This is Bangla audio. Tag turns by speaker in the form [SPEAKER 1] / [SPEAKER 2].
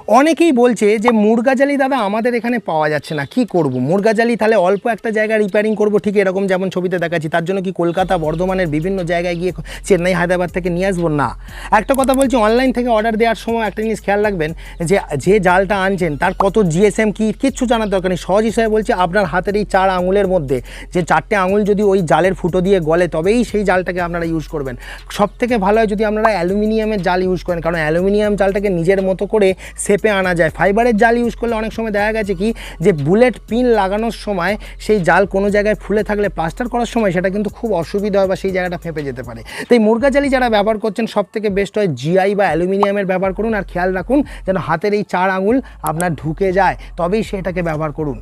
[SPEAKER 1] অনেকেই বলছে যে মুরগা জালি দাদা আমাদের এখানে পাওয়া যাচ্ছে না, কি করব? মুরগা জালি তাহলে অল্প একটা জায়গায় রিপেয়ারিং করব, ঠিক এরকম যেমন ছবিতে দেখাচ্ছি, তার জন্য কি কলকাতা বর্ধমানের বিভিন্ন জায়গায় গিয়ে চেন্নাই হায়দ্রাবাদ থেকে নিয়ে আসবো? না। একটা কথা বলছি, অনলাইন থেকে অর্ডার দেওয়ার সময় একটা জিনিস খেয়াল রাখবেন যে জালটা আনছেন তার কত জিএসএম কি কিচ্ছু জানার দরকার নেই। সহজ হিসাবে বলছি, আপনার হাতের এই 4 আঙুলের মধ্যে যে 4টে আঙুল যদি ওই জালের ফুটো দিয়ে গলে তবেই সেই জালটাকে আপনারা ইউজ করবেন। সব থেকে ভালো হয় যদি আপনারা অ্যালুমিনিয়ামের জাল ইউজ করেন, কারণ অ্যালুমিনিয়াম জালটাকে নিজের মতো করে শেপে আনা যায়। ফাইবারের জাল ইউজ করলে অনেক সময় দেখা গেছে কি যে বুলেট পিন লাগানোর সময় সেই জাল কোনো জায়গায় ফুলে থাকলে প্লাস্টার করার সময় সেটা কিন্তু খুব অসুবিধা হয় বা সেই জায়গাটা ফেঁপে যেতে পারে। তাই মুরগা জালি যারা ব্যবহার করছেন সব থেকে বেস্ট হয় জিআই বা অ্যালুমিনিয়ামের ব্যবহার করুন, আর খেয়াল রাখুন যেন হাতের এই 4 আঙুল আপনার ঢুকে যায়, তবেই সেটাকে ব্যবহার করুন।